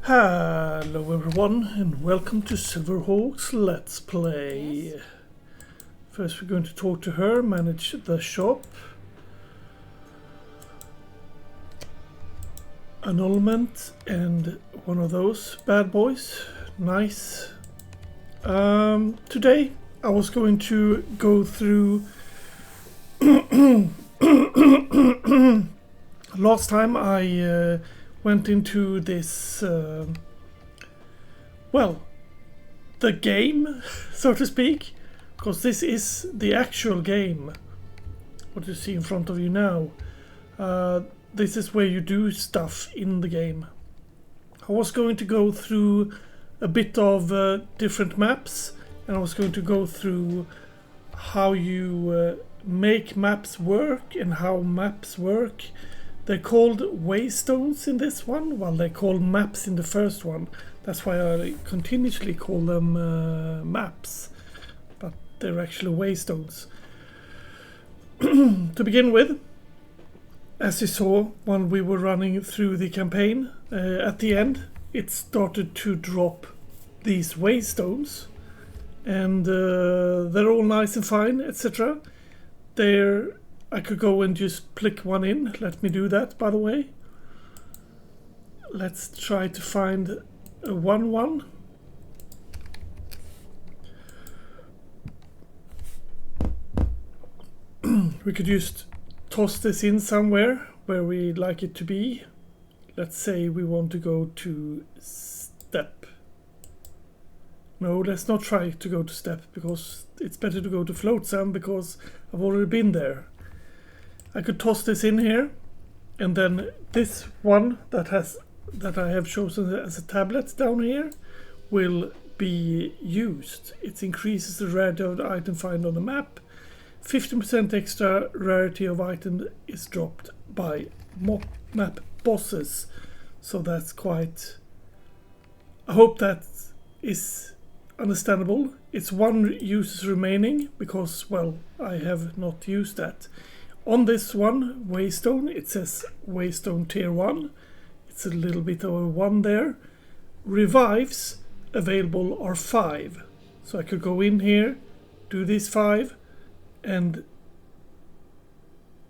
Hello everyone and welcome to Silverhawk's Let's Play. Yes. First we're going to talk to her, manage the shop. Annulment and one of those bad boys. Nice. Today I was going to go through last time I went into this, well, the game, so to speak, because this is the actual game, what you see in front of you now. This is where you do stuff in the game. I was going to go through a bit of different maps, and I was going to go through how you make maps work and how maps work. They're called Waystones in this one, while they're called maps in the first one. That's why I continuously call them maps, but they're actually Waystones. To begin with, as you saw when we were running through the campaign, at the end it started to drop these Waystones, and they're all nice and fine, etc. I could go and just click one in. Let me do that, by the way. Let's try to find a 1-1. We could just toss this in somewhere where we'd like it to be. Let's say we want to go to step. No, let's not try to go to step, because it's better to go to float some, because I've already been there. I could toss this in here, and then this one that I have chosen as a tablet down here will be used. It increases the rarity of the item found on the map. 15% extra rarity of item is dropped by map bosses. So that's quite... I hope that is understandable. It's one use remaining, because, well, I have not used that. On this one, Waystone, it says Waystone Tier 1. It's a little bit of a 1 there. Revives available are 5. So I could go in here, do these 5, and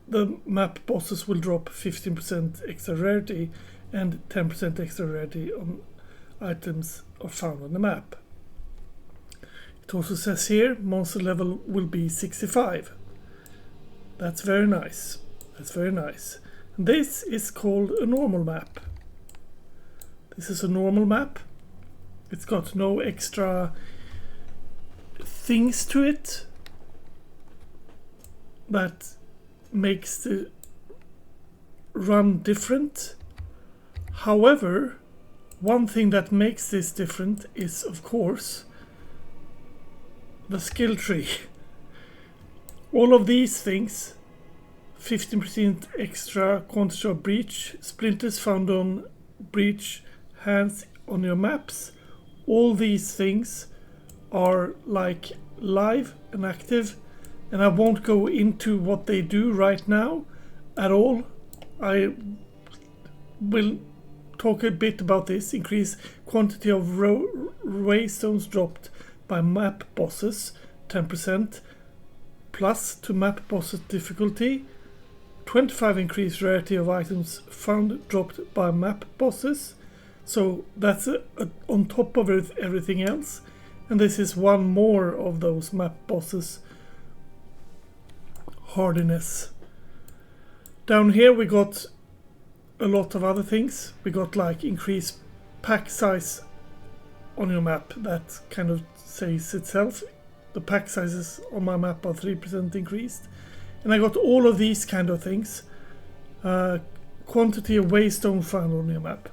the map bosses will drop 15% extra rarity and 10% extra rarity on items are found on the map. It also says here, monster level will be 65. That's very nice. That's very nice. And this is called a normal map. This is a normal map. It's got no extra things to it that makes the run different. However, one thing that makes this different is, of course, the skill tree. All of these things, 15% extra quantity of breach, splinters found on breach hands on your maps, all these things are like live and active, and I won't go into what they do right now at all. I will talk a bit about this. Increase quantity of waystones dropped by map bosses, 10%. Plus to map bosses difficulty, 25 increased rarity of items found dropped by map bosses. So that's on top of everything else, and this is one more of those map bosses hardiness. Down here we got a lot of other things. We got like increased pack size on your map. That kind of says itself. The pack sizes on my map are 3% increased. And I got all of these kind of things. Quantity of waystone found on your map.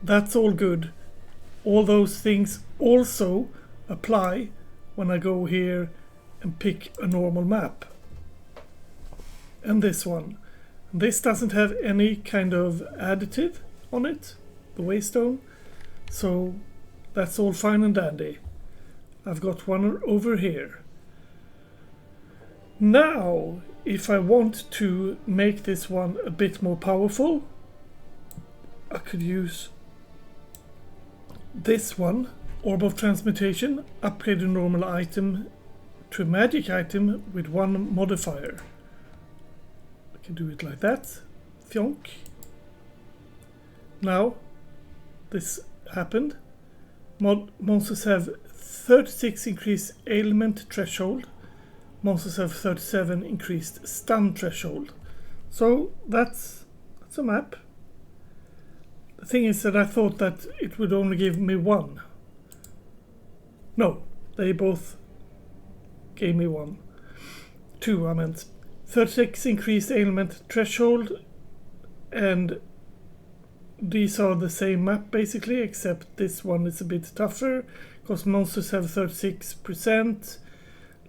That's all good. All those things also apply when I go here and pick a normal map. And this one. This doesn't have any kind of additive on it, the waystone. So that's all fine and dandy. I've got one over here. Now, if I want to make this one a bit more powerful, I could use this one, Orb of Transmutation, upgrade a normal item to a magic item with one modifier. I can do it like that. Thionk. Now, this happened. Monsters have 36 increased ailment threshold. Monsters have 37 increased stun threshold. So that's a map. The thing is that I thought that it would only give me one. No, they both gave me one. Two, I meant. 36 increased ailment threshold, and these are the same map basically, except this one is a bit tougher because monsters have 36%.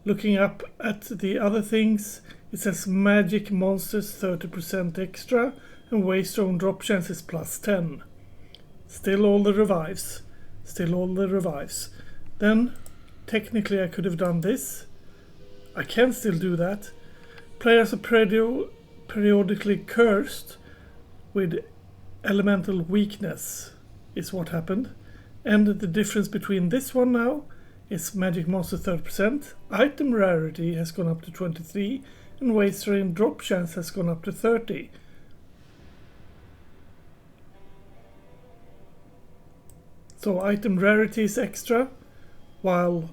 Looking up at the other things, it says magic monsters 30% extra, and Waystone drop chance is +10. Still all the revives. Still all the revives. Then, technically I could have done this. I can still do that. Players are periodically cursed with elemental weakness is what happened. And the difference between this one now is magic monster 30%, item rarity has gone up to 23, and Waystone drop chance has gone up to 30. So item rarity is extra, while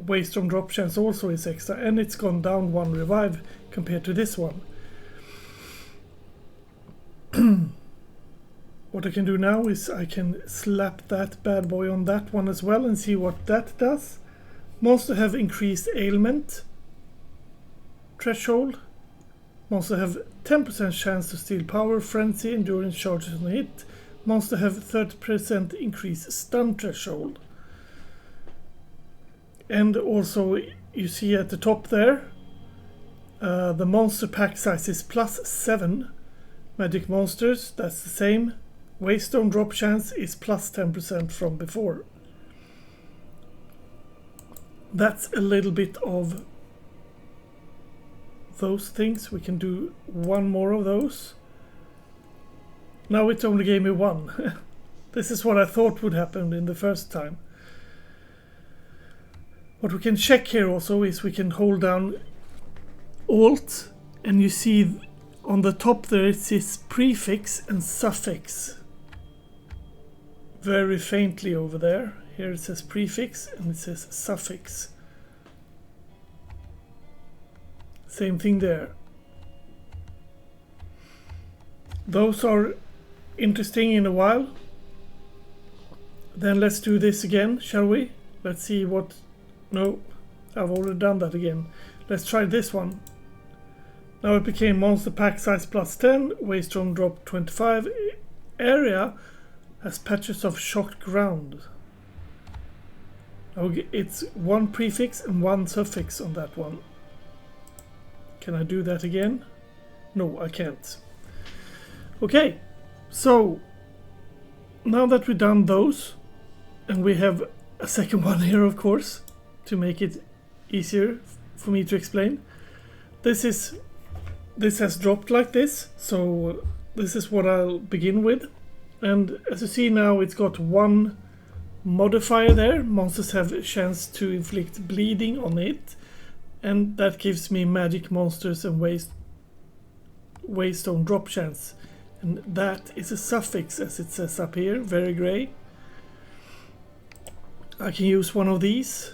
Waystone drop chance also is extra, and it's gone down one revive compared to this one. What I can do now is I can slap that bad boy on that one as well and see what that does. Monsters have increased ailment threshold. Monsters have 10% chance to steal power, frenzy, endurance charges on hit. Monsters have 30% increased stun threshold. And also you see at the top there, the monster pack size is +7. Magic monsters, that's the same. Waystone drop chance is +10% from before. That's a little bit of those things. We can do one more of those. Now it only gave me one. This is what I thought would happen in the first time. What we can check here also is we can hold down Alt, and you see on the top there it says prefix and suffix. Very faintly over there. Here it says prefix and it says suffix. Same thing there. Those are interesting in a while. Then let's do this again, shall we? Let's see what... No, I've already done that again. Let's try this one. Now it became monster pack size +10, Waystone drop 25, area has patches of shocked ground. Okay, it's one prefix and one suffix on that one. Can I do that again? No, I can't. Okay, so now that we've done those, and we have a second one here of course, to make it easier for me to explain. This has dropped like this, so this is what I'll begin with. And as you see now, it's got one modifier there. Monsters have a chance to inflict bleeding on it, and that gives me magic monsters and Waystone drop chance. And that is a suffix, as it says up here, very grey. I can use one of these.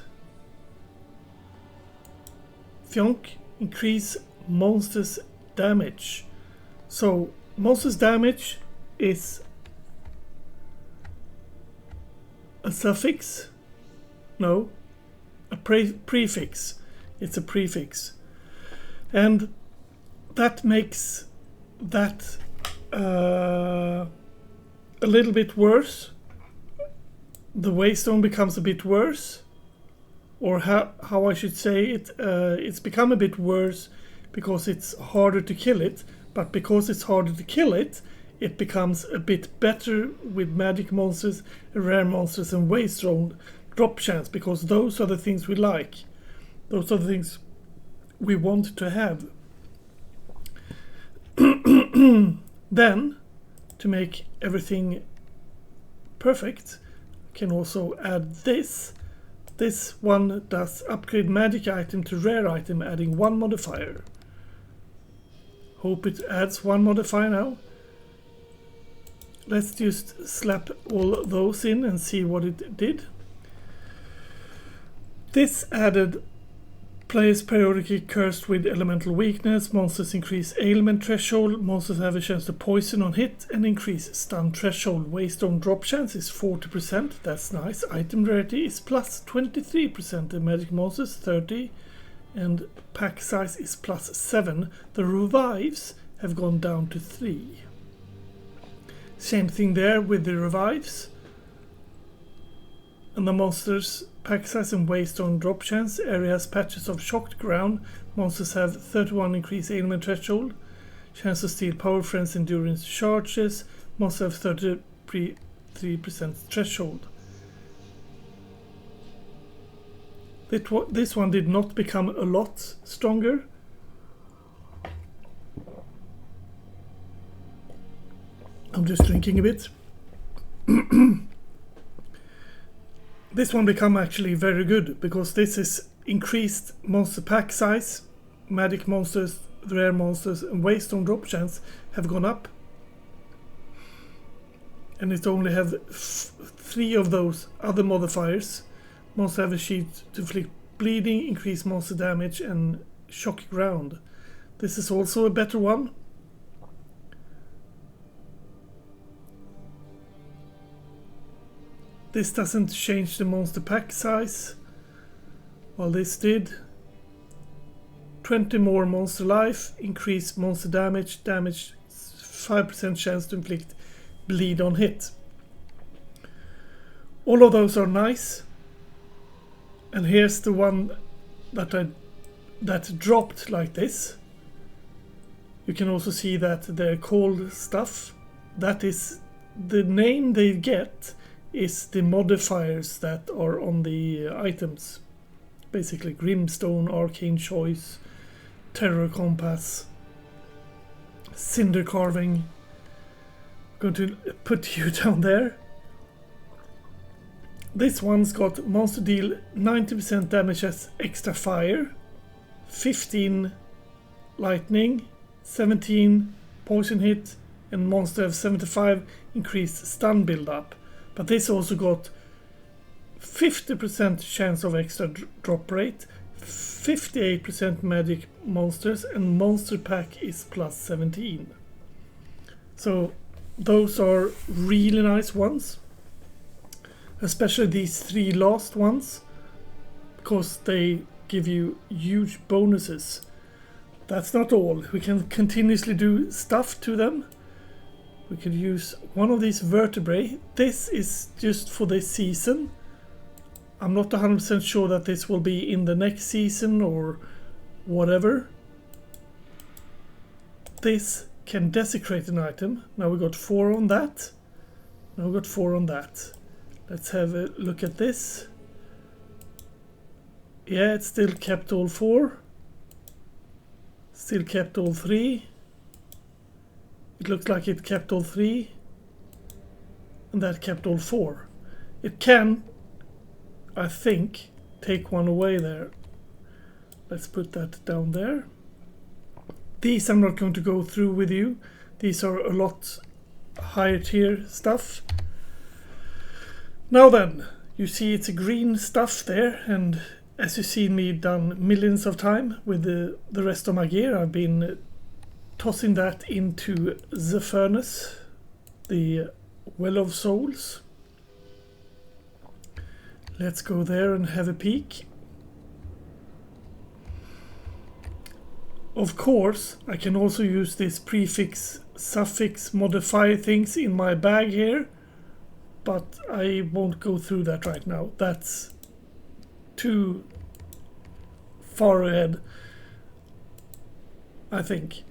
Thionk, increase monsters damage. So monsters damage is a suffix? No, a prefix. It's a prefix, and that makes that a little bit worse. The Waystone becomes a bit worse, or how I should say it. It's become a bit worse because it's harder to kill it, but because it's harder to kill it, it becomes a bit better with magic monsters, rare monsters, and Waystone drop chance, because those are the things we like. Those are the things we want to have. Then, to make everything Perfect. Can also add this. This one does upgrade magic item to rare item, adding 1 modifier. Hope it adds 1 modifier now. Let's just slap all those in and see what it did. This added players periodically cursed with elemental weakness. Monsters increase ailment threshold. Monsters have a chance to poison on hit and increase stun threshold. Waystone drop chance is 40%. That's nice. Item rarity is plus 23%. The magic monsters 30. And pack size is plus 7. The revives have gone down to 3. Same thing there with the revives. And the monsters pack size and Waystone drop chance. Areas patches of shocked ground. Monsters have 31 increased ailment threshold. Chance to steal power friends endurance charges. Monsters have 33% threshold. This one did not become a lot stronger. I'm just drinking a bit. This one become actually very good because this is increased monster pack size. Magic monsters, rare monsters and Waystone drop chance have gone up. And it only have 3 of those other modifiers. Monsters have a sheet to inflict bleeding, increase monster damage and shock ground. This is also a better one. This doesn't change the monster pack size, while this did. 20 more monster life, increase monster damage, 5% chance to inflict bleed on hit. All of those are nice. And here's the one that dropped like this. You can also see that they're called stuff. That is the name they get. Is the modifiers that are on the items. Basically Grimstone, Arcane Choice, Terror Compass, Cinder Carving. I'm going to put you down there. This one's got monster deal 90% damage as extra fire, 15 lightning, 17 poison hit, and monster have 75 increased stun build up. But this also got 50% chance of extra drop rate, 58% magic monsters, and monster pack is plus 17. So those are really nice ones. Especially these 3 last ones, because they give you huge bonuses. That's not all. We can continuously do stuff to them. We could use one of these vertebrae. This is just for this season. I'm not 100% sure that this will be in the next season or whatever. This can desecrate an item. Now we got 4 on that. Now we got 4 on that. Let's have a look at this. Yeah, it's still kept all 4. Still kept all 3. It looks like it kept all 3. And that kept all 4. It can, I think, take one away there. Let's put that down there. These I'm not going to go through with you. These are a lot higher tier stuff. Now then, you see it's a green stuff there, and as you see me done millions of time with the rest of my gear, I've been tossing that into the furnace, the Well of Souls. Let's go there and have a peek. Of course, I can also use this prefix, suffix, modifier things in my bag here, but I won't go through that right now. That's too far ahead, I think.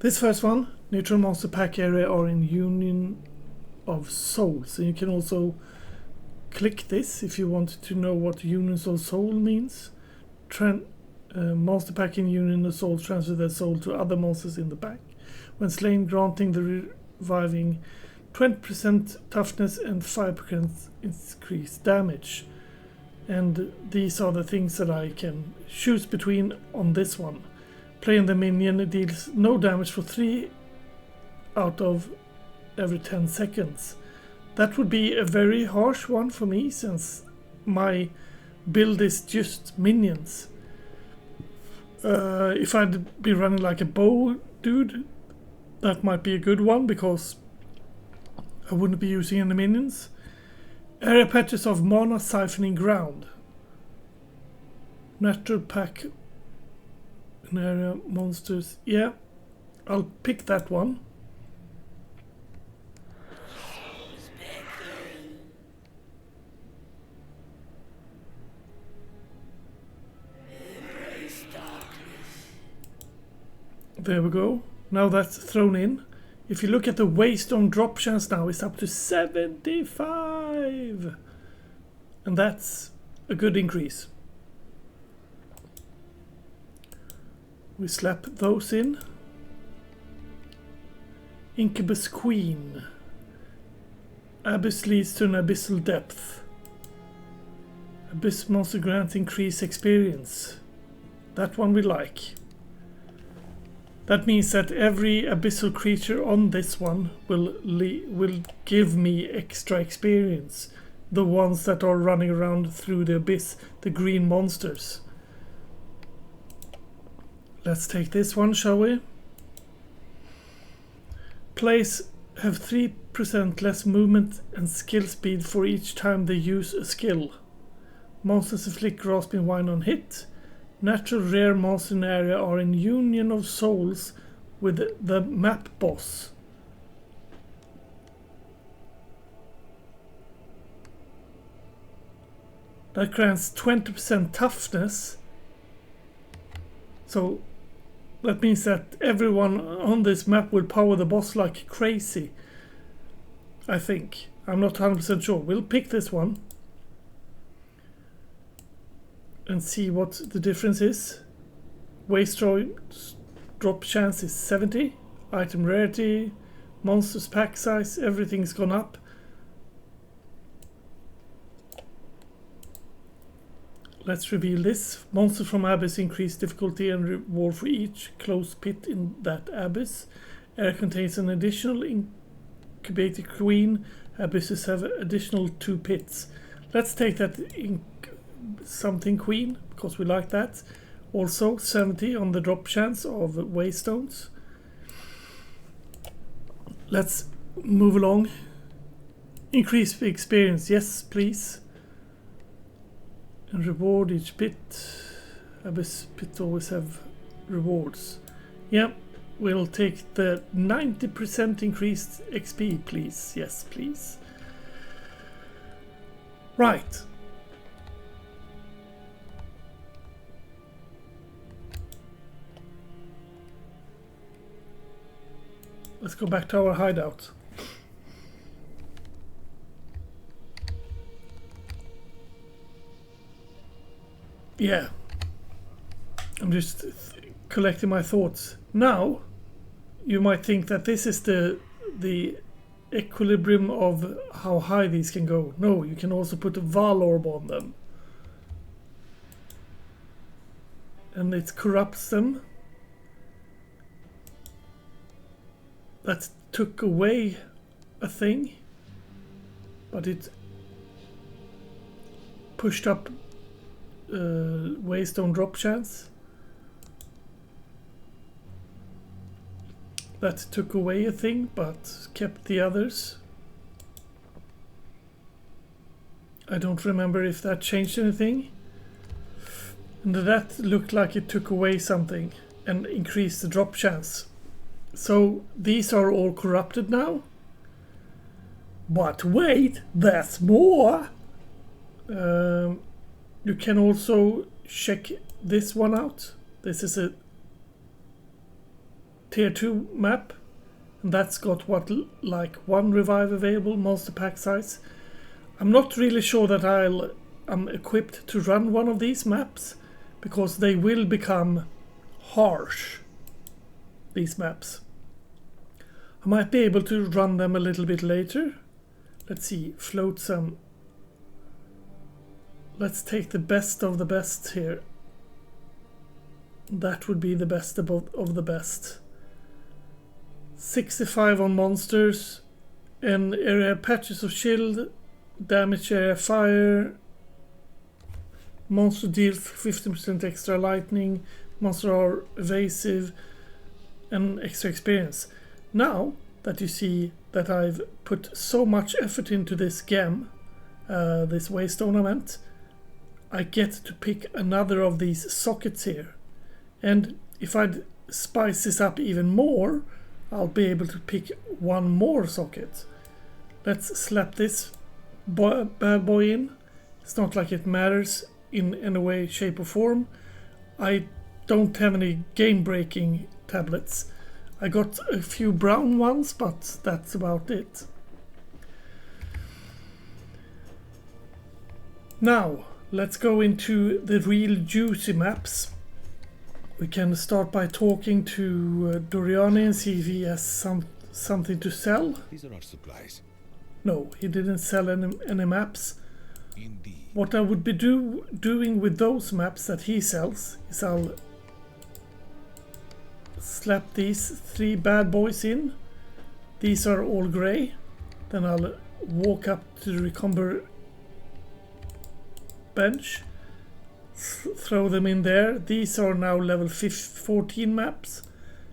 This first one, neutral monster pack area are in Union of Souls. And you can also click this if you want to know what Unions of Soul means. Monster pack in Union of Souls transfer their soul to other monsters in the pack. When slain, granting the reviving 20% toughness and 5% increased damage. And these are the things that I can choose between on this one. Playing the minion deals no damage for 3 out of every 10 seconds. That would be a very harsh one for me, since my build is just minions. If I'd be running like a bow dude, that might be a good one, because I wouldn't be using any minions. Area patches of mana siphoning ground. Natural pack an area monsters. Yeah, I'll pick that one. There we go. Now that's thrown in. If you look at the Waystone drop chance now, it's up to 75. And that's a good increase. We slap those in. Incubus Queen. Abyss leads to an abyssal depth. Abyss monster grants increased experience. That one we like. That means that every abyssal creature on this one will give me extra experience. The ones that are running around through the abyss, the green monsters. Let's take this one, shall we? Players have 3% less movement and skill speed for each time they use a skill. Monsters inflict grasping wine on hit. Natural rare monsters in the area are in union of souls with the map boss. That grants 20% toughness. So that means that everyone on this map will power the boss like crazy. I think. I'm not 100% sure. We'll pick this one. And see what the difference is. Waystone drop chance is 70. Item rarity, monsters pack size, everything's gone up. Let's reveal this. Monster from Abyss increase difficulty and reward for each closed pit in that Abyss. Area contains an additional incubator queen. Abysses have additional 2 pits. Let's take that something queen, because we like that. Also 70 on the drop chance of Waystones. Let's move along. Increase the experience, yes please. And reward each pit. Abyss pit always have rewards. Yeah, we'll take the 90% increased XP please. Yes please. Right. Let's go back to our hideout. Yeah. I'm just collecting my thoughts. Now, you might think that this is the equilibrium of how high these can go. No, you can also put a Val orb on them. And it corrupts them. That took away a thing, but it pushed up Waystone drop chance. That took away a thing, but kept the others. I don't remember if that changed anything. And that looked like it took away something and increased the drop chance. So these are all corrupted now. But wait, there's more! You can also check this one out. This is a tier 2 map. And that's got what, like 1 revive available, monster pack size. I'm not really sure that I'm equipped to run one of these maps, because they will become harsh, these maps. I might be able to run them a little bit later. Let's see, float some. Let's take the best of the best here. That would be the best of the best. 65 on monsters, and area patches of shield, damage area fire, monster deals 15% extra lightning, monster are evasive, and extra experience. Now that you see that I've put so much effort into this gem, this Waystone event, I get to pick another of these sockets here. And if I spice this up even more, I'll be able to pick one more socket. Let's slap this bad boy in. It's not like it matters in any way, shape or form. I don't have any game-breaking tablets. I got a few brown ones, but that's about it. Now, let's go into the real juicy maps. We can start by talking to Doriani and see if he has something to sell. These are our supplies. No, he didn't sell any maps. Indeed. What I would be doing with those maps that he sells is I'll slap these 3 bad boys in. These are all grey. Then I'll walk up to the recomber bench, throw them in there. These are now level 14 maps,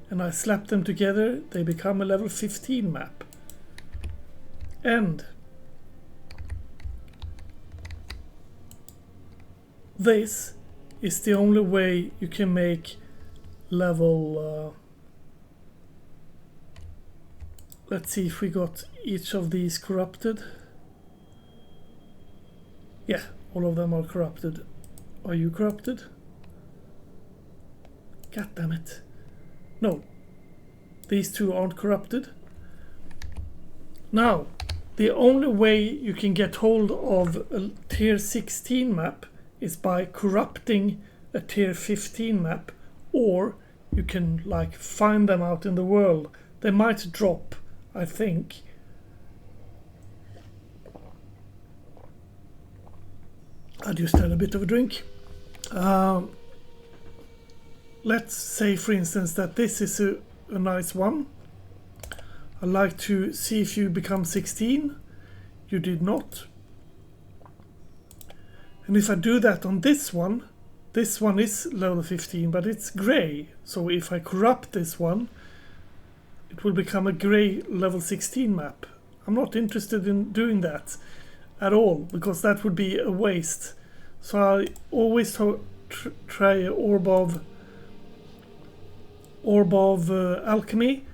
and I slap them together. They become a level 15 map. And this is the only way you can make level let's see if we got each of these corrupted. Yeah, all of them are corrupted. Are you corrupted? God damn it. No, these 2 aren't corrupted. Now, the only way you can get hold of a tier 16 map is by corrupting a tier 15 map, or you can like find them out in the world. They might drop, I think. I just had a bit of a drink. Let's say for instance that this is a nice one. I'd like to see if you become 16. You did not. And if I do that on this one is level 15, but it's grey. So if I corrupt this one, it will become a grey level 16 map. I'm not interested in doing that at all, because that would be a waste. So I always try Orb of Alchemy.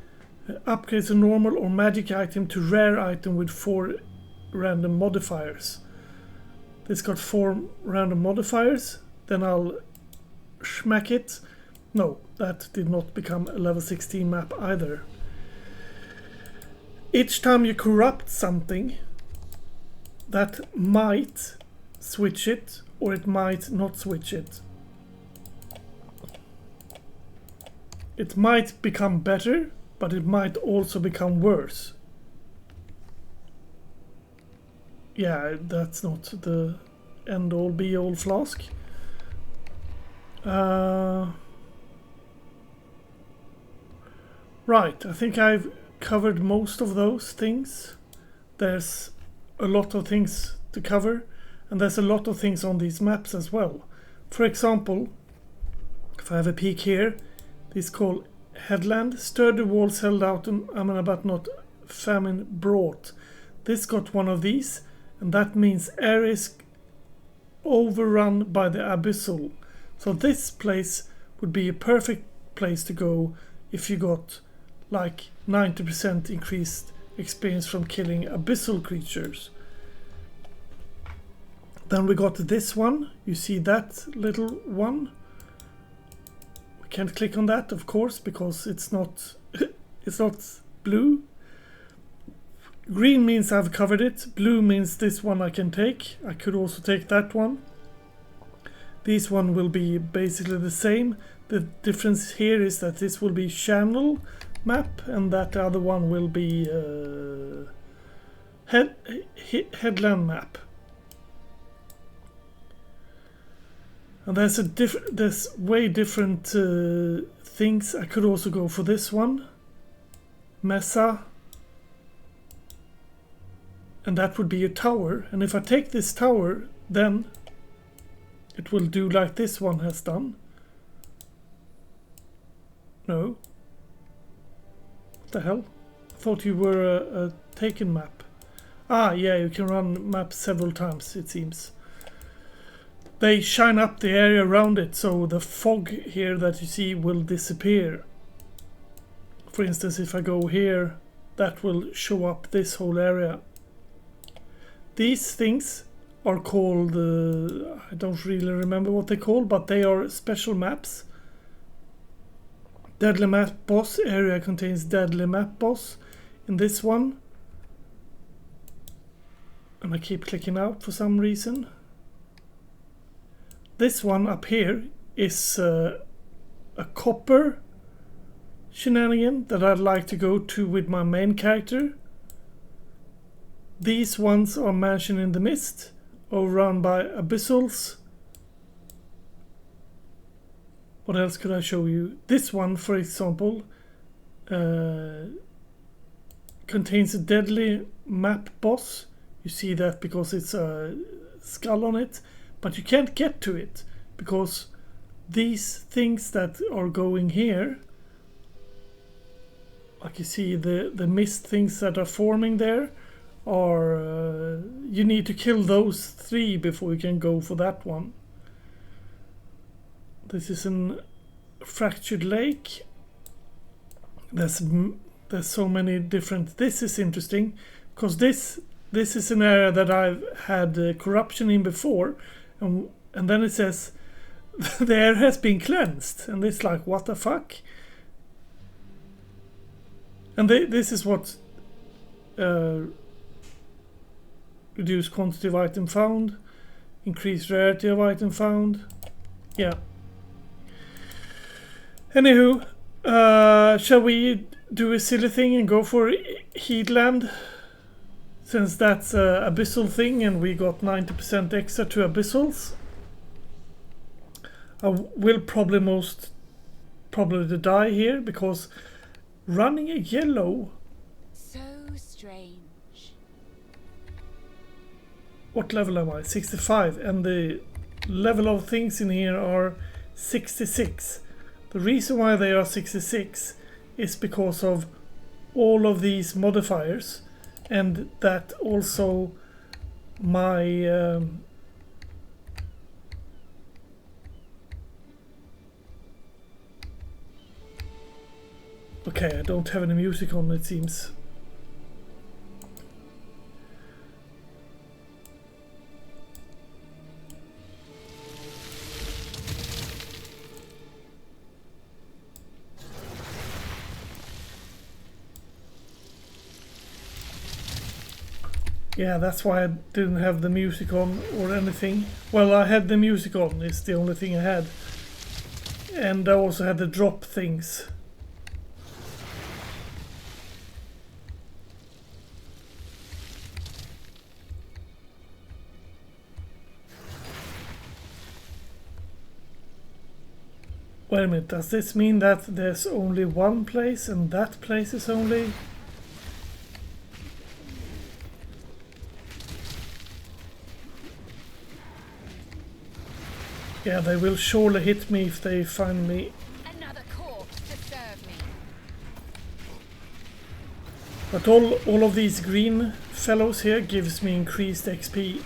Upgrades a normal or magic item to rare item with 4 random modifiers. This got 4 random modifiers. Then I'll smack it. No, that did not become a level 16 map either. Each time you corrupt something, that might switch it, or it might not switch it. It might become better, but it might also become worse. Yeah, that's not the end-all be-all flask. Right, I think I've covered most of those things. There's a lot of things to cover, and there's a lot of things on these maps as well. For example, if I have a peek here, this is called Headland. Sturdy walls held out but not famine brought. This got one of these, and that means area is overrun by the abyssal. So this place would be a perfect place to go if you got like 90% increased experience from killing abyssal creatures. Then we got this one. You see that little one? We can't click on that, of course, because it's not it's not blue. Green means I've covered it. Blue means this one I can take. I could also take that one. This one will be basically the same. The difference here is that this will be channel, map, and that other one will be headland map. And there's way different things. I could also go for this one, Mesa, and that would be a tower. And if I take this tower, then it will do like this one has done. No. What the hell? I thought you were a taken map. Ah, yeah, you can run maps several times, it seems. They shine up the area around it, so the fog here that you see will disappear. For instance, if I go here, that will show up this whole area. These things are called, I don't really remember what they're called, but they are special maps. Deadly map boss area contains deadly map boss in this one. And I keep clicking out for some reason. This one up here is a copper shenanigan that I'd like to go to with my main character. These ones are Mansion in the Mist, overrun by abyssals. What else could I show you? This one, for example, contains a deadly map boss. You see that because it's a skull on it. But you can't get to it because these things that are going here, like you see the mist things that are forming there, are you need to kill those 3 before you can go for that one. This is a fractured lake. There's so many different. This is interesting because this is an area that I've had corruption in before. And then it says the air has been cleansed, and it's like, what the fuck? And this is what reduced quantity of item found, increased rarity of item found. Yeah. Anywho, shall we do a silly thing and go for Heatland? Since that's an abyssal thing and we got 90% extra to abyssals. I will probably die here because running a yellow. So strange. What level am I? 65, and the level of things in here are 66. The reason why they are 66 is because of all of these modifiers. And that also my okay, I don't have any music on, it seems. Yeah, that's why I didn't have the music on or anything. Well, I had the music on, it's the only thing I had. And I also had the drop things. Wait a minute, does this mean that there's only one place and that place is only... Yeah, they will surely hit me if they find me. Another corpse to serve me. But all of these green fellows here gives me increased XP.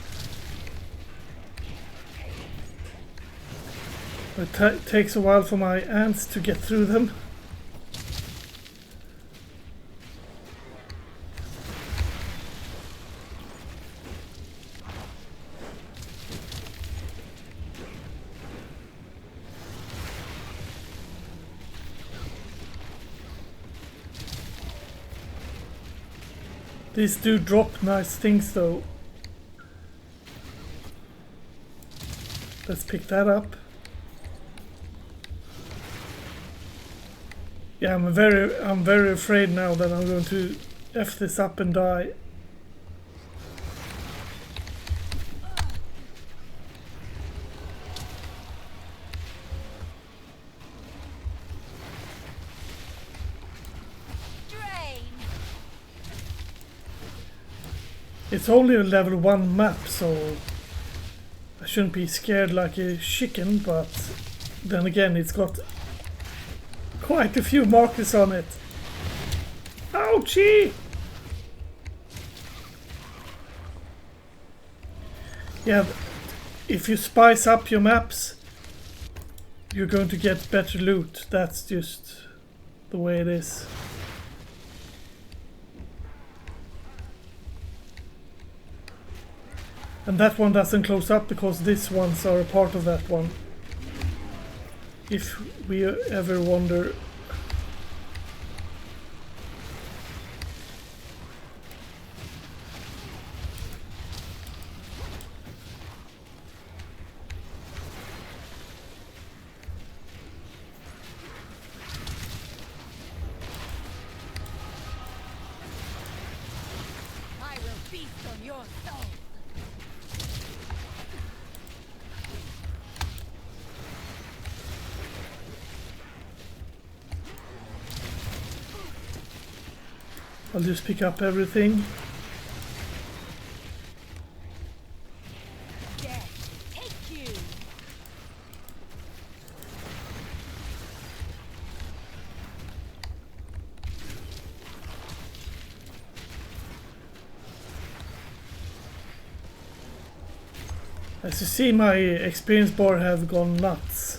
It takes a while for my ants to get through them. These do drop nice things though. Let's pick that up. Yeah, I'm very afraid now that I'm going to F this up and die. Drain. It's only a level 1 map, so I shouldn't be scared like a chicken, but then again it's got quite a few markers on it. Ouchie! Yeah, if you spice up your maps, you're going to get better loot. That's just the way it is. And that one doesn't close up because these ones are a part of that one. If we ever wonder. I will feast on your soul. I'll just pick up everything. Death, take you. As you see, my experience bar have gone nuts.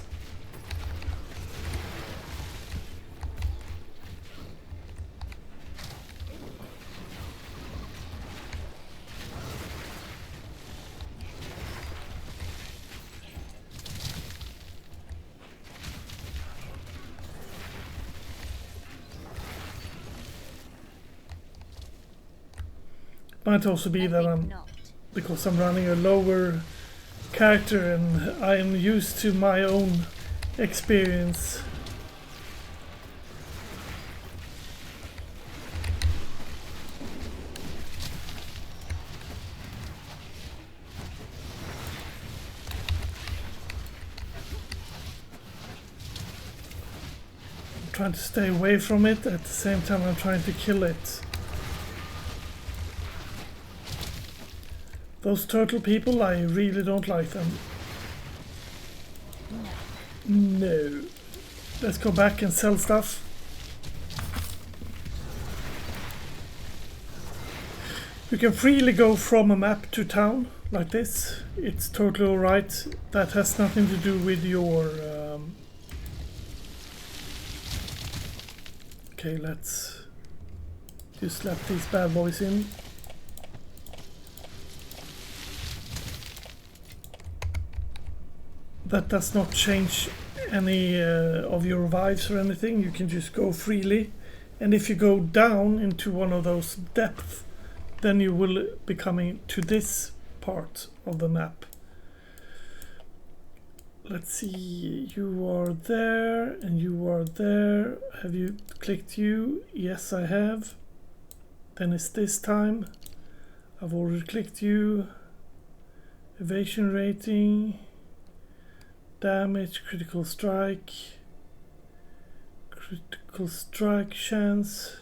Might also be that because I'm running a lower character and I am used to my own experience. I'm trying to stay away from it, at the same time I'm trying to kill it. Those turtle people, I really don't like them. No. Let's go back and sell stuff. You can freely go from a map to town, like this. It's totally alright. That has nothing to do with your... Okay, let's just let these bad boys in. That does not change any of your revives or anything. You can just go freely. And if you go down into one of those depths, then you will be coming to this part of the map. Let's see, you are there and you are there. Have you clicked you? Yes, I have. Then it's this time. I've already clicked you. Evasion rating. Damage, critical strike chance.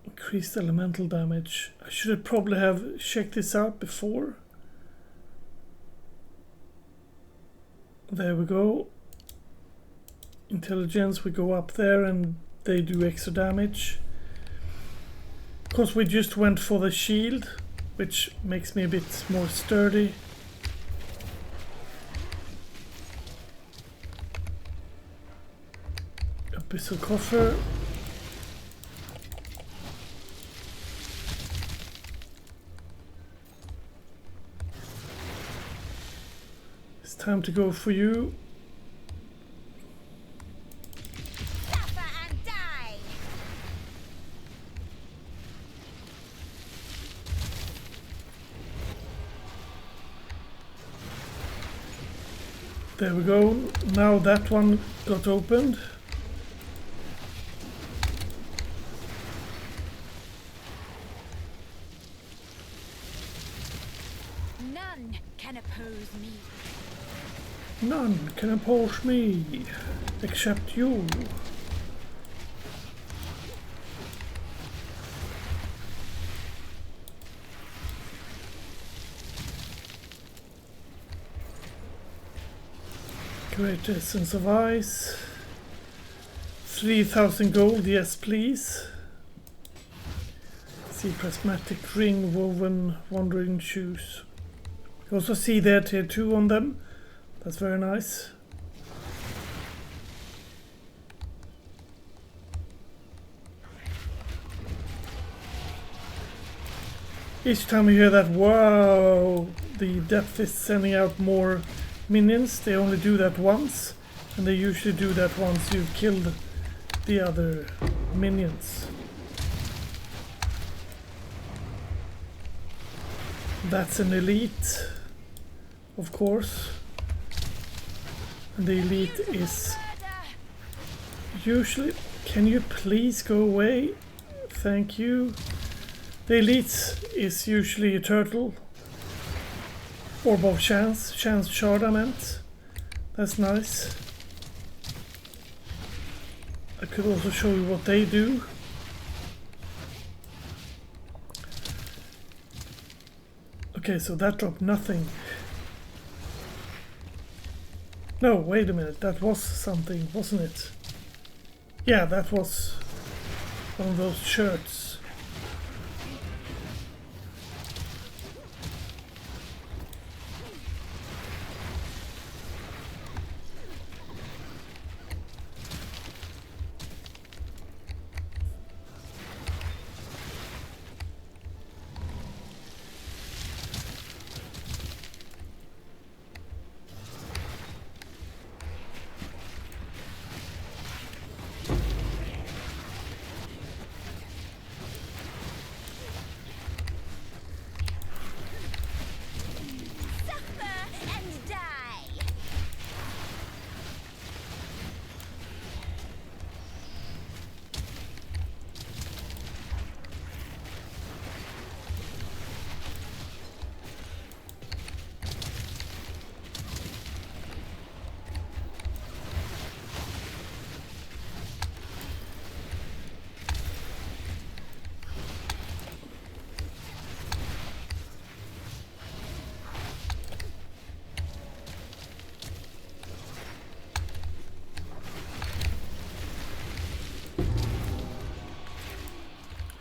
Increased elemental damage. I should have probably have checked this out before. There we go. Intelligence, we go up there and they do extra damage. Of course, we just went for the shield, which makes me a bit more sturdy. Abyssal coffer. It's time to go for you. Suffer and die. There we go. Now that one got opened. None can oppose me. None can oppose me except you. Great essence of ice. 3,000 gold, yes please. See prismatic ring, woven wandering shoes. You also see there tier 2 on them. That's very nice. Each time you hear that, wow, the depth is sending out more minions. They only do that once, and they usually do that once you've killed the other minions. That's an elite, of course. And the elite is usually... Can you please go away? Thank you. The elite is usually a turtle. Orb of chance. Chance shard, I meant. That's nice. I could also show you what they do. Okay, so that dropped nothing. No, wait a minute. That was something, wasn't it? Yeah, that was one of those shirts.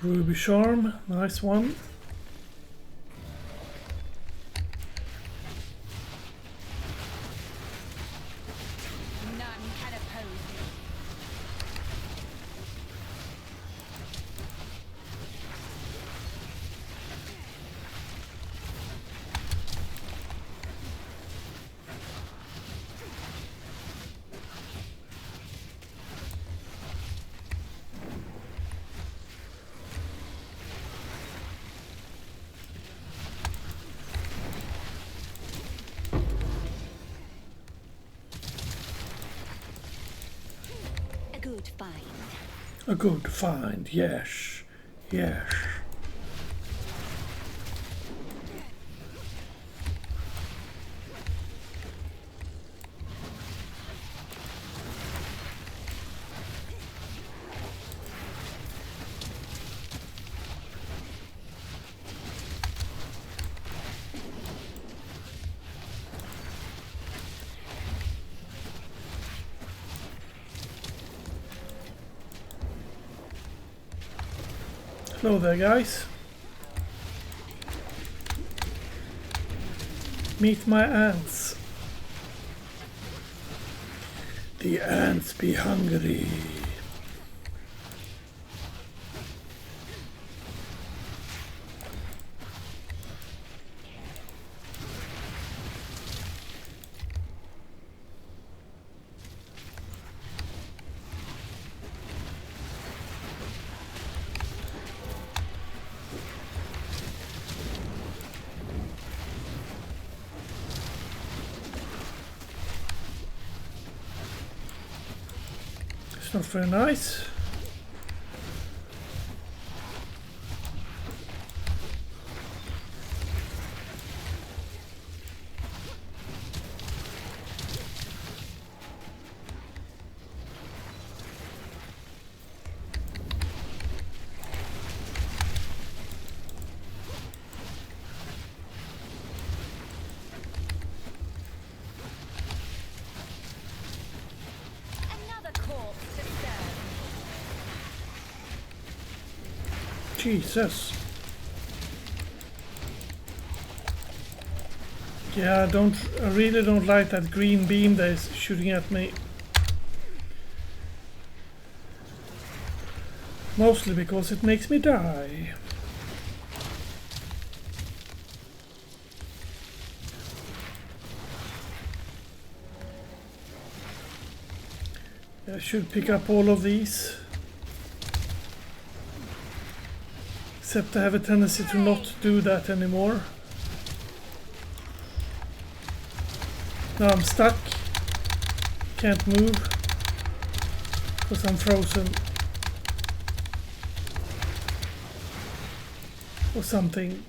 Ruby Charm, nice one. None can oppose me. A good find. A good find, yes. Yes. Hello there, guys. Meet my ants. The ants be hungry. It's not very nice. Another corpse to serve. Jesus. Yeah, I really don't like that green beam that is shooting at me. Mostly because it makes me die. I should pick up all of these. Except I have a tendency to not do that anymore. Now I'm stuck. Can't move. Because I'm frozen. Or something.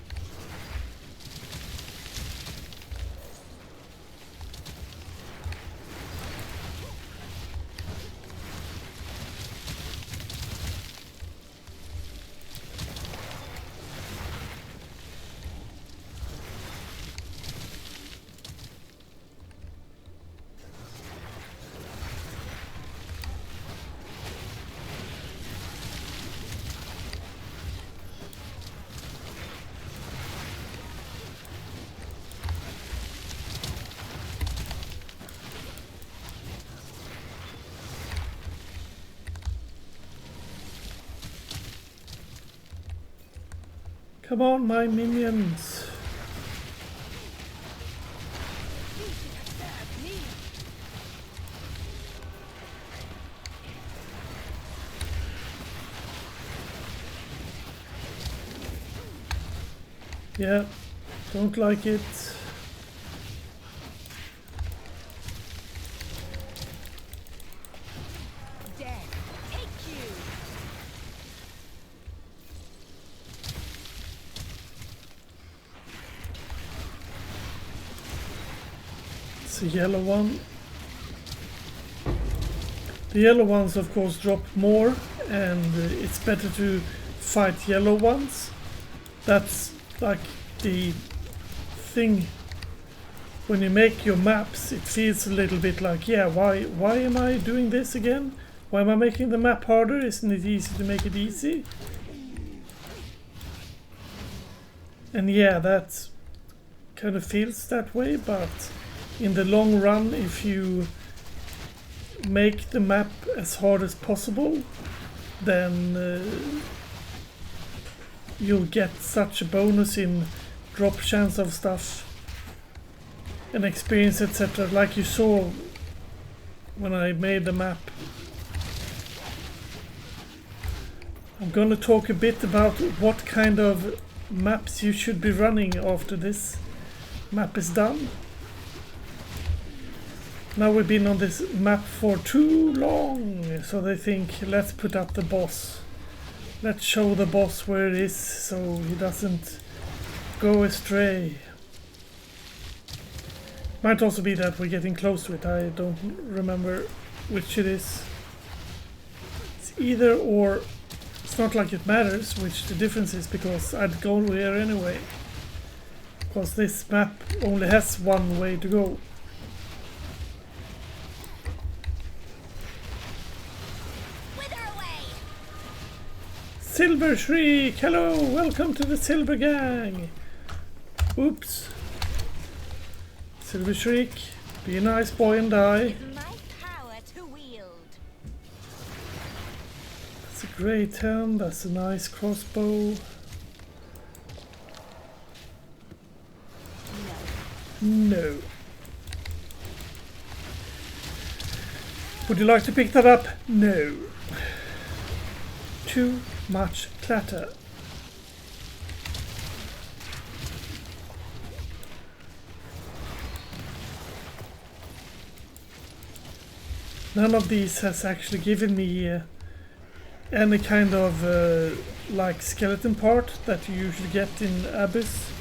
Come on, my minions. You should have served me. Yeah, don't like it. Death, take you. It's a yellow one. The yellow ones of course drop more, and it's better to fight yellow ones. That's like the thing. When you make your maps, it feels a little bit like, yeah, why am I doing this again? Why am I making the map harder? Isn't it easy to make it easy? And yeah, that kind of feels that way, but in the long run, if you make the map as hard as possible, then you'll get such a bonus in drop chance of stuff and experience, etc. Like you saw when I made the map. I'm gonna talk a bit about what kind of maps you should be running after this map is done. Now we've been on this map for too long, so they think, let's put up the boss. Let's show the boss where it is so he doesn't go astray. Might also be that we're getting close to it. I don't remember which it is. It's either or. It's not like it matters which the difference is, because I'd go here anyway. Because this map only has one way to go. Silver Shriek! Hello! Welcome to the Silver Gang! Oops. Silver Shriek, be a nice boy and die. With my power to wield. That's a great helm, that's a nice crossbow. No. Would you like to pick that up? No. Too much clatter. None of these has actually given me any kind of like skeleton part that you usually get in Abyss.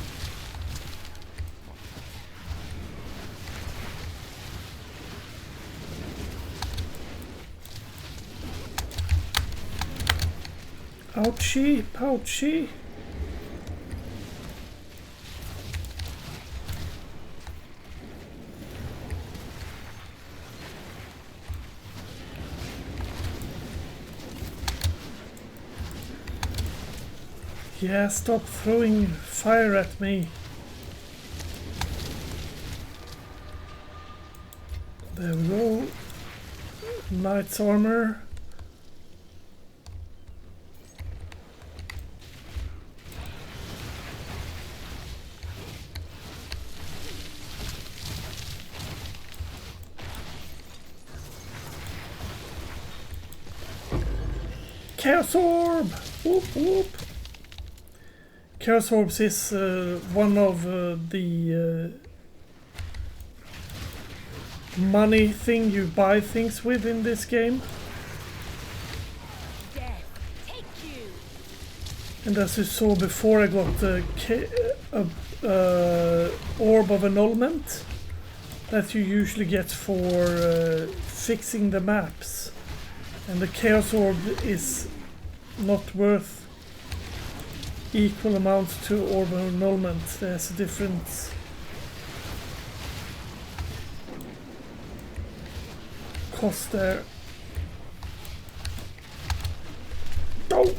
Ouchie, ouchie. Yeah, stop throwing fire at me. There we go. Knight's armor. Chaos Orb! Whoop whoop! Chaos Orbs is one of the money thing you buy things with in this game. Death, take you. And as you saw before, I got the Orb of Annulment that you usually get for fixing the maps. And the Chaos Orb is not worth equal amount to Orb of Annulment. There's a difference. Cost there. Oh!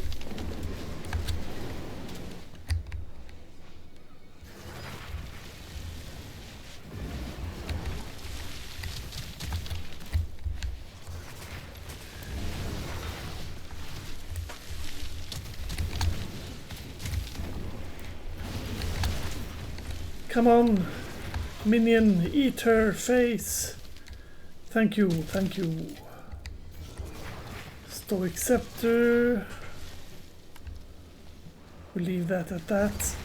Come on, minion, eat her face. Thank you, thank you. Stoic Scepter. We'll leave that at that.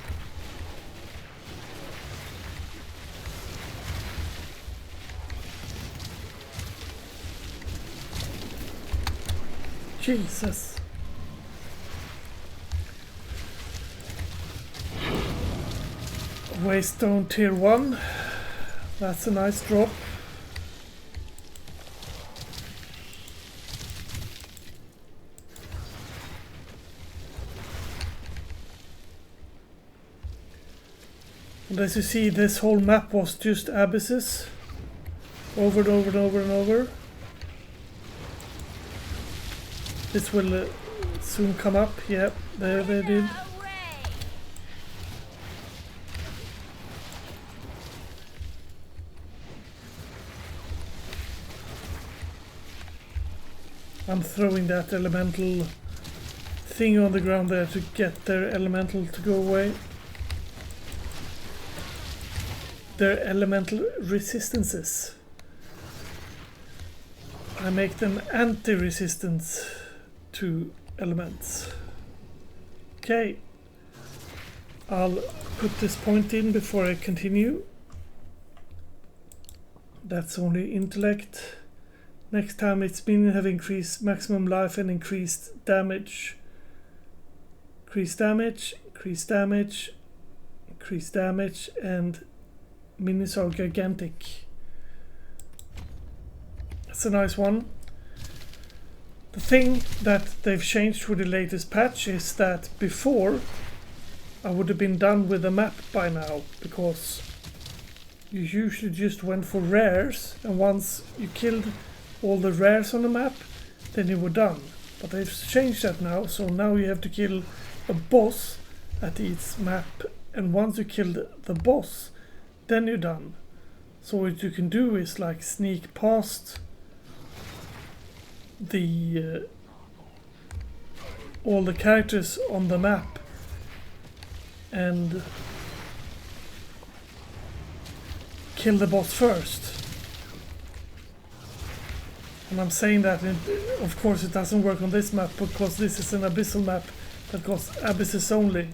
Jesus. Waystone tier 1. That's a nice drop. And as you see, this whole map was just abysses. Over and over and over and over. This will soon come up. Yep, there they did. I'm throwing that elemental thing on the ground there to get their elemental to go away. Their elemental resistances. I make them anti-resistance to elements. Okay. I'll put this point in before I continue. That's only intellect. Next time its minion have increased maximum life and increased damage. Increased damage, increased damage, increased damage, and minions are gigantic. That's a nice one. The thing that they've changed with the latest patch is that before I would have been done with the map by now, because you usually just went for rares, and once you killed all the rares on the map, then you were done. But they've changed that now, so now you have to kill a boss at each map, and once you kill the boss, then you're done. So what you can do is like sneak past the all the characters on the map and kill the boss first. And I'm saying that, of course it doesn't work on this map because this is an abyssal map that goes abysses only.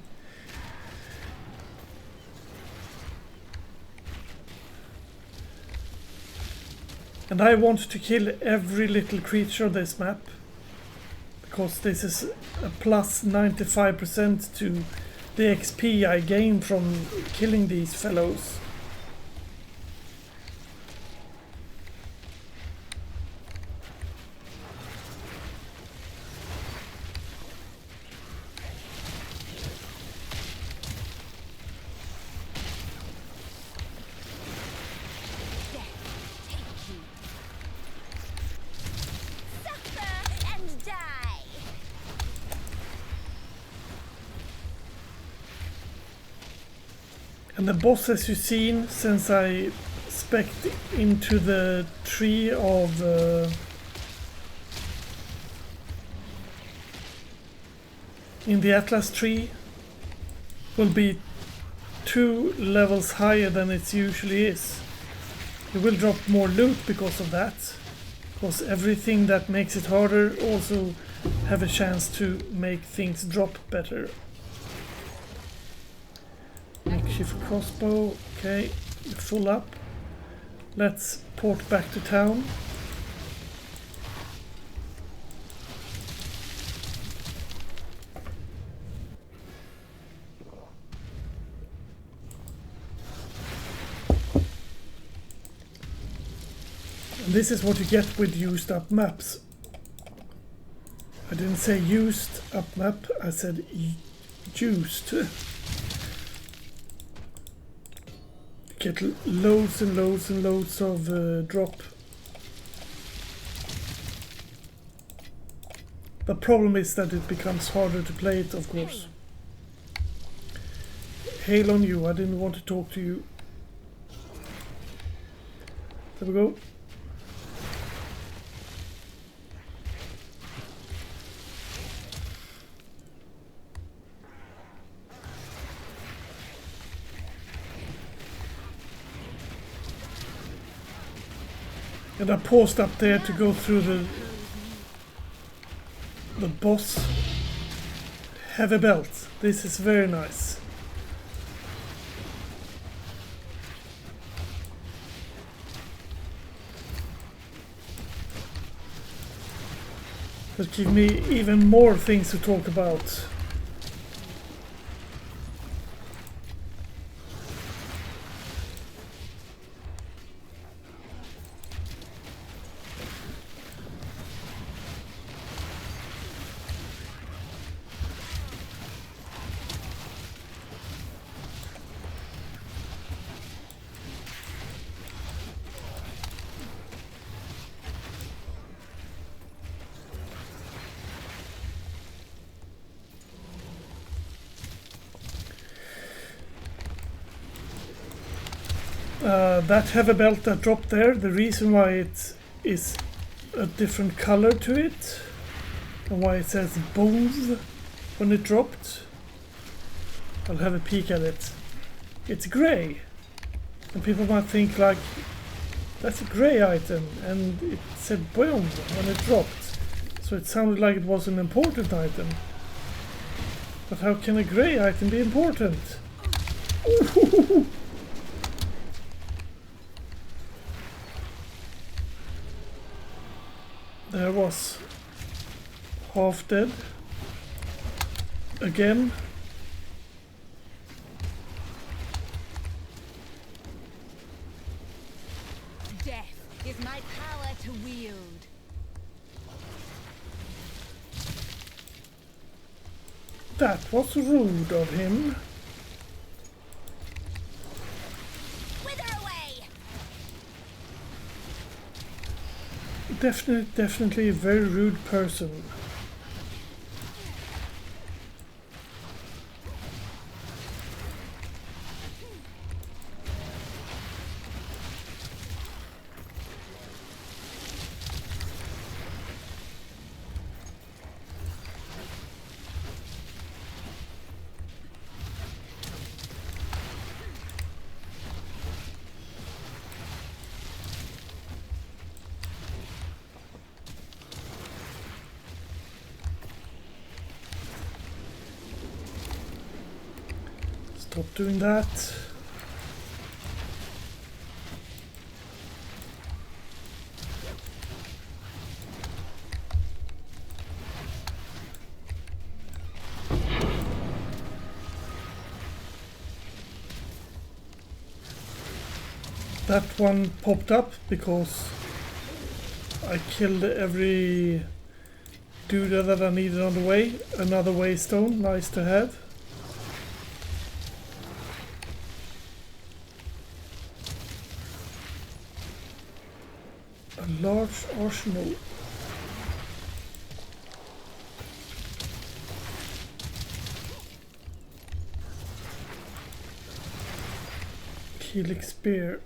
And I want to kill every little creature on this map, because this is a plus 95% to the XP I gain from killing these fellows. And the bosses you've seen since I spec'd into the tree of in the Atlas tree will be 2 levels higher than it usually is. You will drop more loot because of that, because everything that makes it harder also have a chance to make things drop better. Makeshift crossbow, okay, full up. Let's port back to town. And this is what you get with used up maps. I didn't say used up map, I said used. Get loads and loads and loads of drop. The problem is that it becomes harder to play it, of course. Hail on you, I didn't want to talk to you. There we go. And I paused up there to go through the boss. Heavy belt. This is very nice. That give me even more things to talk about. That heavy belt that dropped there, the reason why it is a different color to it and why it says bones when it dropped, I'll have a peek at it. It's grey, and people might think like that's a grey item, and it said boom when it dropped, so it sounded like it was an important item. But how can a grey item be important? Ooh. There was half dead again. Death is my power to wield. That was rude of him. Definitely a very rude person. Stop doing that. That one popped up because I killed every dude that I needed on the way. Another Waystone, nice to have. A large arsenal. Helix spear.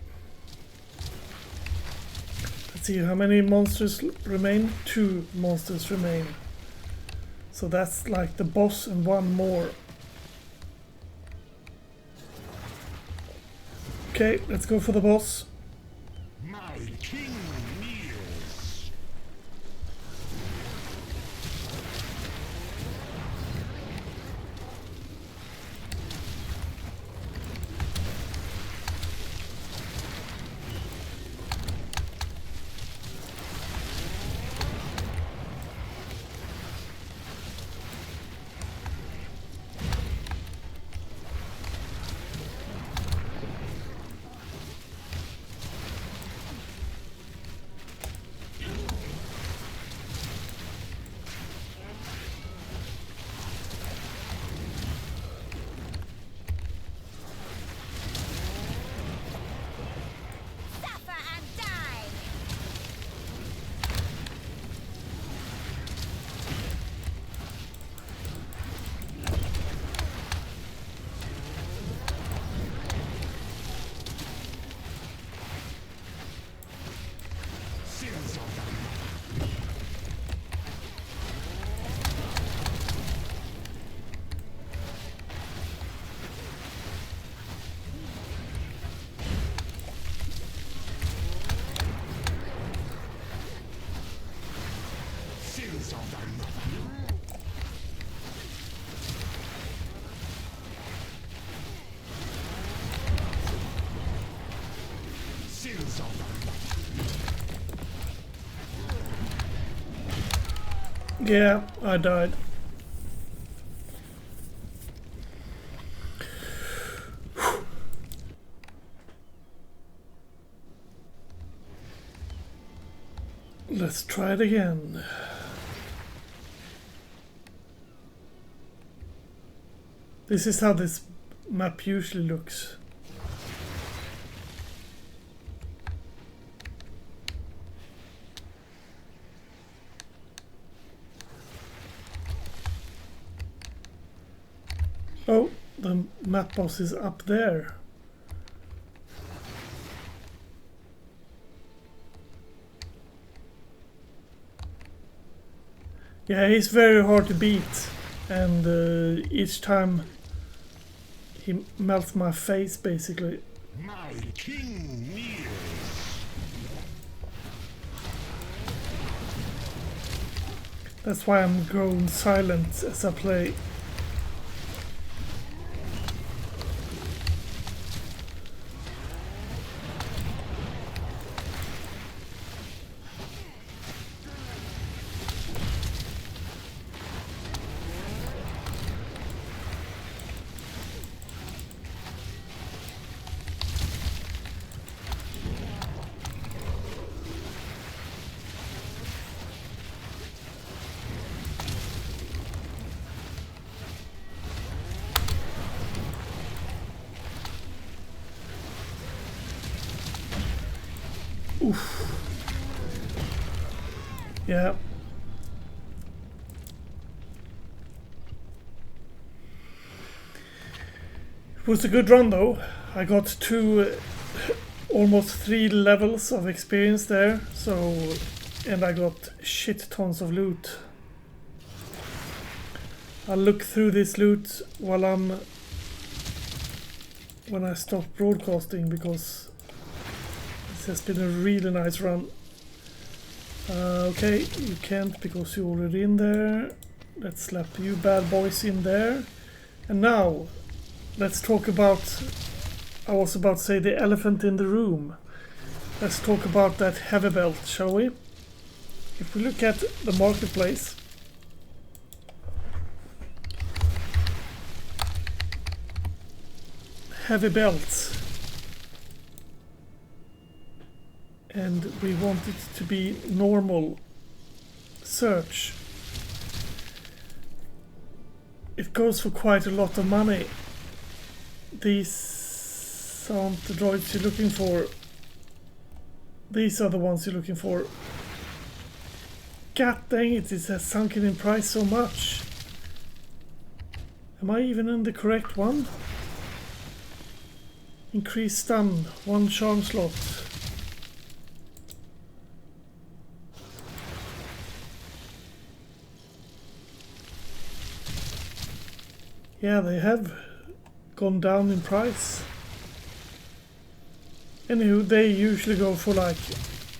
Let's see how many monsters remain. 2 monsters remain. So that's like the boss and 1 more. Okay, let's go for the boss. My king kneels. Suffer and die. Sins of the sins of thy mother. Sins of thy mother. Yeah, I died. Let's try it again. This is how this map usually looks. Oh, the map boss is up there. Yeah, he's very hard to beat, and each time he melts my face basically. My king kneels. That's why I'm growing silent as I play. Yeah. It was a good run though. I got 2, almost 3 levels of experience there, so, and I got shit tons of loot. I'll look through this loot when I stop broadcasting, because this has been a really nice run. Okay, you can't because you're already in there. Let's slap you bad boys in there. And now, let's talk about, I was about to say the elephant in the room. Let's talk about that heavy belt, shall we? If we look at the marketplace, heavy belts. and we want it to be normal search. It goes for quite a lot of money. These aren't the droids you're looking for. These are the ones you're looking for. God dang it, it has sunken in price so much. Am I even in the correct one? Increase stun, 1 charm slot. Yeah, they have gone down in price. Anywho, they usually go for like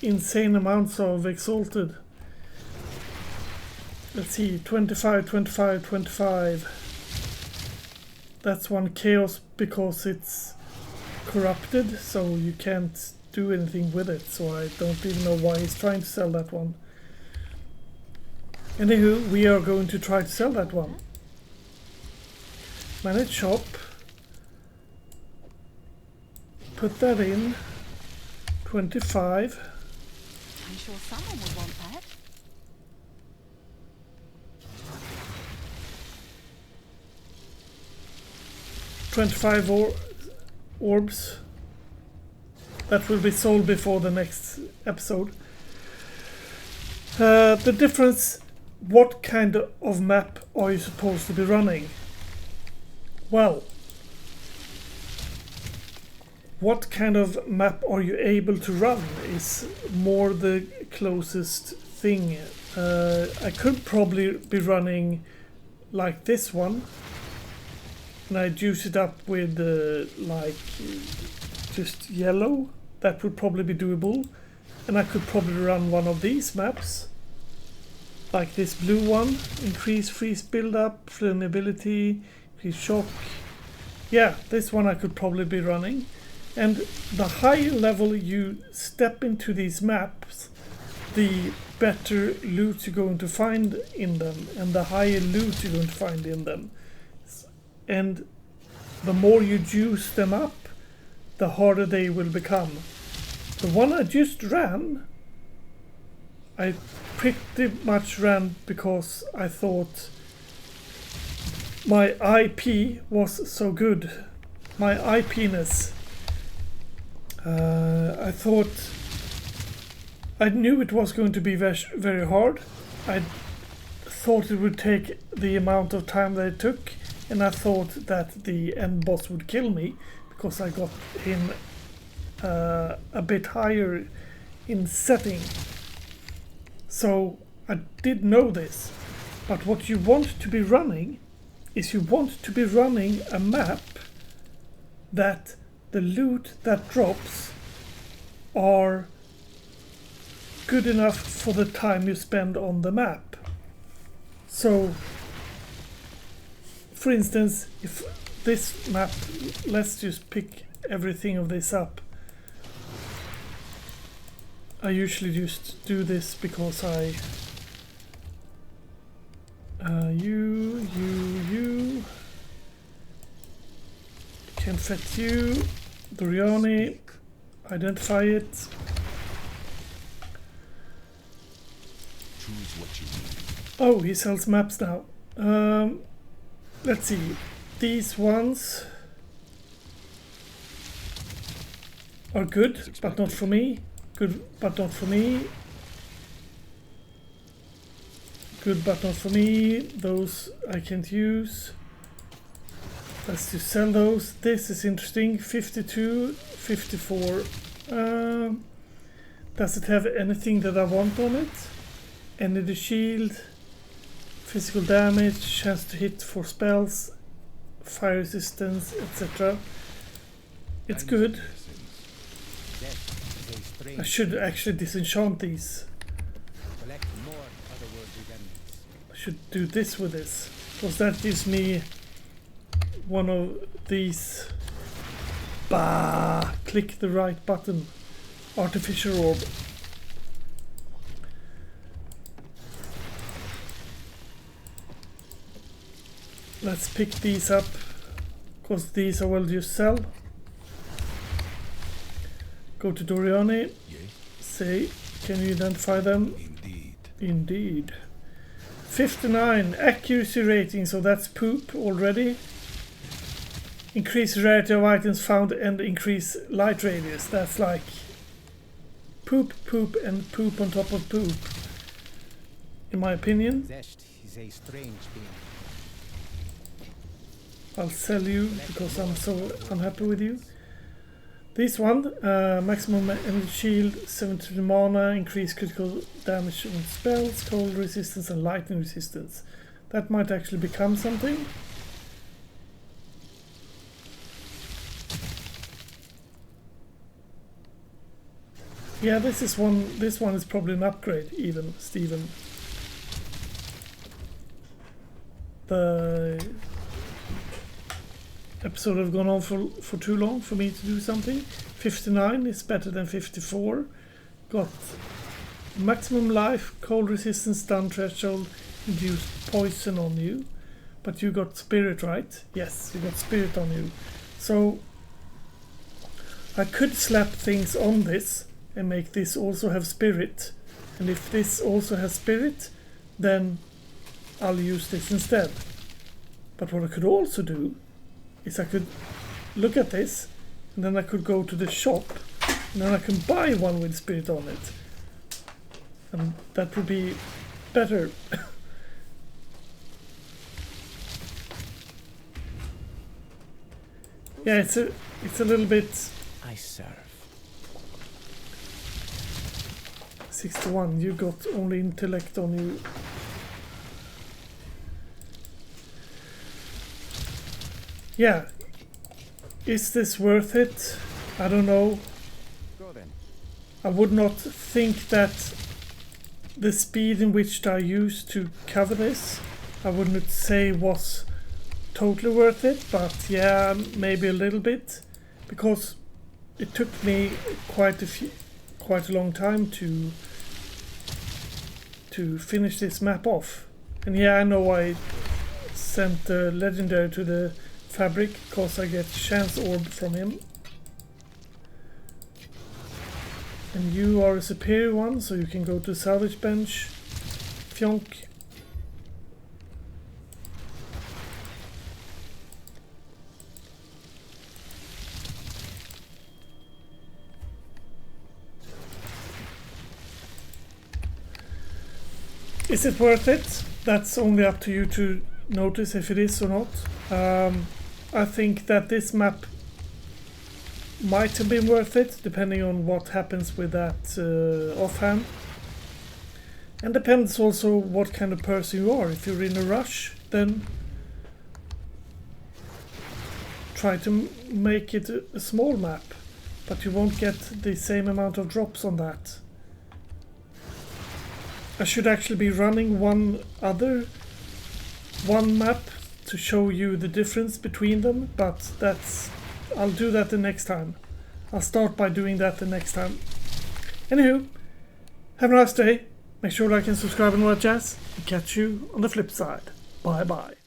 insane amounts of exalted. Let's see, 25, 25, 25. That's 1 chaos because it's corrupted, so you can't do anything with it. So I don't even know why he's trying to sell that one. Anywho, we are going to try to sell that one. Manage shop. Put that in. 25. I'm sure someone would want that. Orbs. That will be sold before the next episode. The difference, what kind of map are you supposed to be running? Well, what kind of map are you able to run is more the closest thing. I could probably be running like this one, and I'd juice it up with like just yellow. That would probably be doable. And I could probably run one of these maps, like this blue one. Increase freeze build-up, flammability, increase shock. Yeah, this one I could probably be running. And the higher level you step into these maps, the better loot you're going to find in them, and the higher loot you're going to find in them. And the more you juice them up, the harder they will become. The one I just ran, I pretty much ran because I thought my IP was so good. My IP-ness. I thought... I knew it was going to be very hard. I thought it would take the amount of time that it took, and I thought that the end boss would kill me because I got him a bit higher in setting. So I did know this, but what you want to be running is you want to be running a map that the loot that drops are good enough for the time you spend on the map. So for instance, if this map, let's just pick everything of this up. I usually just do this because I you can fit you, Doriani, identify it. Choose what you need. Oh, he sells maps now. Let's see. These ones are good, but not for me. Good, but not for me. Good, but not for me. Those I can't use. Let's just sell those. This is interesting. 52, 54. Does it have anything that I want on it? Energy shield, physical damage, chance to hit for spells, fire resistance, etc. It's good. I should actually disenchant these. I should do this with this, because that gives me one of these. Bah! Click the right button. Artificial orb. Let's pick these up, because these I will just sell. Go to Doriani, See, can you identify them? Indeed. Indeed. 59 accuracy rating, so that's poop already. Increase rarity of items found and increase light radius. That's like poop, poop, and poop on top of poop, in my opinion. Zest is a strange being. I'll sell you because I'm so unhappy with you. This one, maximum energy shield, 70 mana, increase critical damage on spells, cold resistance and lightning resistance. That might actually become something. Yeah, this one is probably an upgrade even, Steven. The episode have gone on for too long for me to do something. 59 is better than 54. Got maximum life, cold resistance, stun threshold, induced poison on you. But you got spirit, right? Yes, you got spirit on you. So I could slap things on this and make this also have spirit. And if this also has spirit, then I'll use this instead. But what I could also do is I could look at this and then I could go to the shop and then I can buy one with spirit on it. And that would be better. Yeah, it's a little bit. I serve. 61, you got only intellect on you. Yeah, is this worth it? I don't know. Go then. I would not think that the speed in which I used to cover this, I wouldn't say was totally worth it, but yeah, maybe a little bit, because it took me quite a long time to finish this map off. And yeah, I know I sent the legendary to the fabric because I get chance orb from him. And you are a superior one, so you can go to salvage bench. Fionk. Is it worth it? That's only up to you to notice if it is or not. I think that this map might have been worth it, depending on what happens with that offhand. And depends also what kind of person you are. If you're in a rush, then try to make it a small map, but you won't get the same amount of drops on that. I should actually be running one map to show you the difference between them, but I'll do that the next time. I'll start by doing that the next time. Anywho, have a nice day. Make sure to like and subscribe and all that jazz. And catch you on the flip side. Bye bye.